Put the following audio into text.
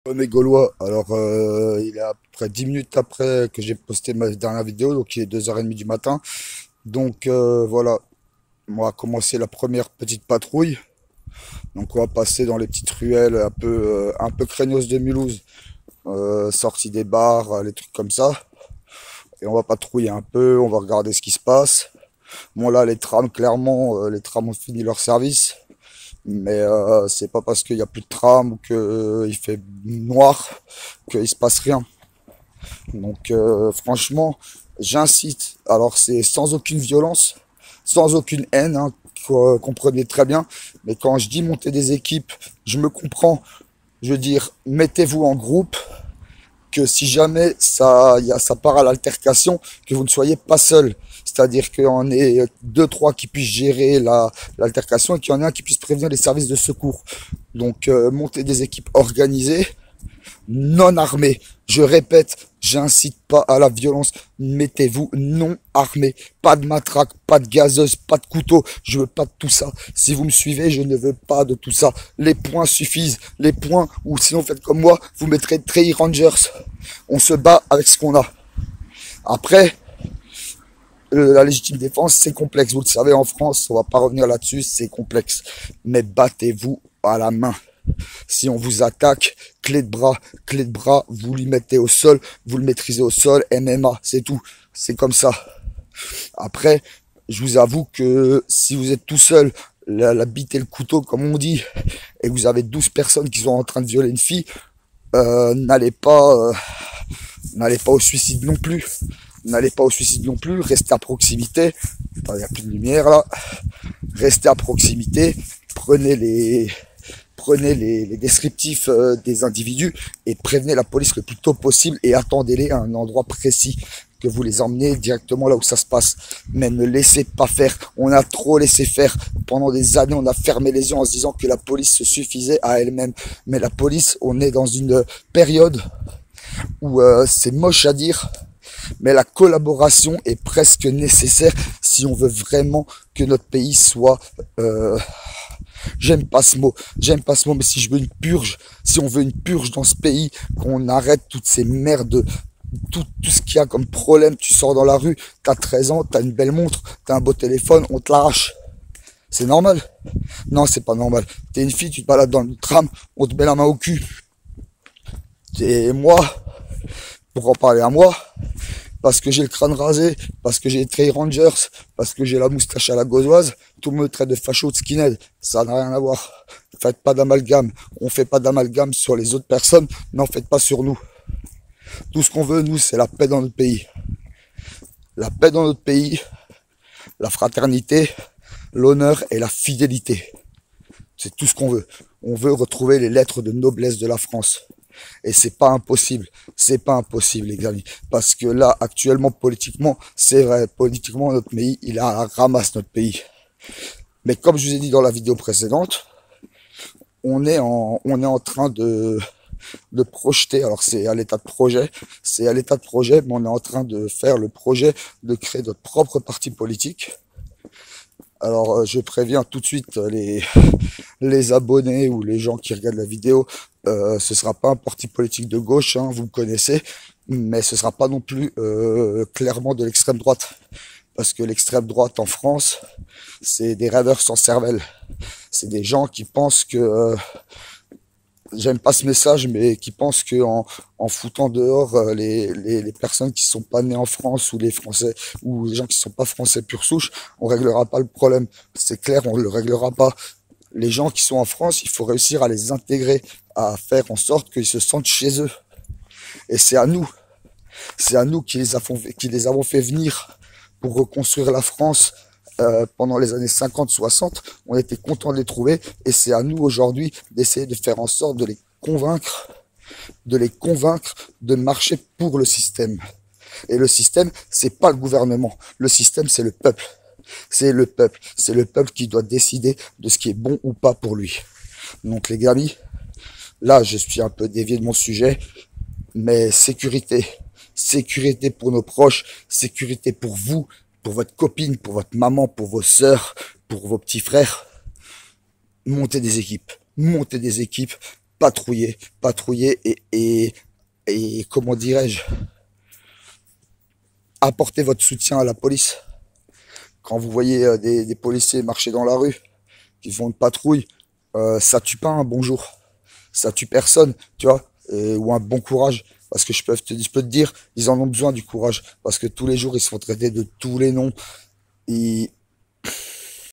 On est Gaulois. Alors, il est à peu près 10 minutes après que j'ai posté ma dernière vidéo, donc il est 2h30 du matin. Donc, voilà, on va commencer la première petite patrouille. Donc, on va passer dans les petites ruelles un peu craignos de Mulhouse, sortie des bars, les trucs comme ça. Et on va patrouiller un peu, on va regarder ce qui se passe. Bon, là, les trams, clairement, les trams ont fini leur service. Mais c'est pas parce qu'il y a plus de tram ou que il fait noir qu'il se passe rien. Donc franchement, j'incite. Alors c'est sans aucune violence, sans aucune haine, hein, comprenez très bien. Mais quand je dis monter des équipes, je me comprends. Je veux dire, mettez-vous en groupe, que si jamais ça part à l'altercation, que vous ne soyez pas seul. C'est-à-dire qu'il y en ait deux, trois qui puissent gérer l'altercation et qu'il y en ait un qui puisse prévenir les services de secours. Donc, monter des équipes organisées, non armées. Je répète, j'incite pas à la violence. Mettez-vous non armés. Pas de matraque, pas de gazeuse, pas de couteau. Je veux pas de tout ça. Si vous me suivez, je ne veux pas de tout ça. Les points suffisent. Les points, ou sinon faites comme moi, vous mettrez Trail Rangers. On se bat avec ce qu'on a. Après, la légitime défense, c'est complexe. Vous le savez, en France, on va pas revenir là-dessus, c'est complexe. Mais battez-vous à la main. Si on vous attaque, clé de bras, vous lui mettez au sol, vous le maîtrisez au sol, MMA, c'est tout. C'est comme ça. Après, je vous avoue que si vous êtes tout seul, la bite et le couteau, comme on dit, et que vous avez 12 personnes qui sont en train de violer une fille, n'allez pas au suicide non plus. N'allez pas au suicide non plus, restez à proximité. Attends, il n'y a plus de lumière là. Restez à proximité, prenez les descriptifs des individus et prévenez la police le plus tôt possible et attendez-les à un endroit précis, que vous les emmenez directement là où ça se passe. Mais ne laissez pas faire. On a trop laissé faire. Pendant des années, on a fermé les yeux en se disant que la police se suffisait à elle-même. Mais la police, on est dans une période où c'est moche à dire, mais la collaboration est presque nécessaire si on veut vraiment que notre pays soit... j'aime pas ce mot, mais si je veux une purge, si on veut une purge dans ce pays, qu'on arrête toutes ces merdes, tout ce qu'il y a comme problème, tu sors dans la rue, t'as 13 ans, t'as une belle montre, t'as un beau téléphone, on te l'arrache. C'est normal? Non, c'est pas normal. T'es une fille, tu te balades dans le tram, on te met la main au cul. Et moi, pour en parler à moi, parce que j'ai le crâne rasé, parce que j'ai les Trail Rangers, parce que j'ai la moustache à la gauloise, tout me traite de facho, de skinhead. Ça n'a rien à voir. Faites pas d'amalgame. On fait pas d'amalgame sur les autres personnes, n'en faites pas sur nous. Tout ce qu'on veut, nous, c'est la paix dans notre pays. La paix dans notre pays, la fraternité, l'honneur et la fidélité. C'est tout ce qu'on veut. On veut retrouver les lettres de noblesse de la France. Et c'est pas impossible, les amis. Parce que là, actuellement, politiquement, c'est vrai, politiquement, notre pays, il a la ramasse, notre pays. Mais comme je vous ai dit dans la vidéo précédente, on est en train de projeter, alors c'est à l'état de projet, mais on est en train de faire le projet de créer notre propre parti politique. Alors, je préviens tout de suite les abonnés ou les gens qui regardent la vidéo, ce sera pas un parti politique de gauche, hein, vous me connaissez, mais ce sera pas non plus clairement de l'extrême droite. Parce que l'extrême droite en France, c'est des rêveurs sans cervelle. C'est des gens qui pensent que... j'aime pas ce message, mais qui pensent que en foutant dehors les personnes qui sont pas nées en France ou les Français ou les gens qui sont pas français pure souche, on réglera pas le problème. C'est clair, on le réglera pas. Les gens qui sont en France, il faut réussir à les intégrer, à faire en sorte qu'ils se sentent chez eux. Et c'est à nous qui les avons fait venir pour reconstruire la France pendant les années 50-60. On était contents de les trouver et c'est à nous aujourd'hui d'essayer de faire en sorte de les convaincre de marcher pour le système. Et le système, c'est pas le gouvernement. Le système, c'est le peuple. C'est le peuple. C'est le peuple qui doit décider de ce qui est bon ou pas pour lui. Donc les amis, là je suis un peu dévié de mon sujet, mais sécurité. Sécurité pour nos proches, sécurité pour vous, pour votre copine, pour votre maman, pour vos sœurs, pour vos petits frères. Montez des équipes. Montez des équipes. patrouiller et comment dirais-je, apporter votre soutien à la police. Quand vous voyez des policiers marcher dans la rue, qui font une patrouille, ça tue pas un bonjour, ça tue personne, tu vois, ou un bon courage. Parce que je peux te dire, ils en ont besoin du courage. Parce que tous les jours, ils se font traiter de tous les noms. Et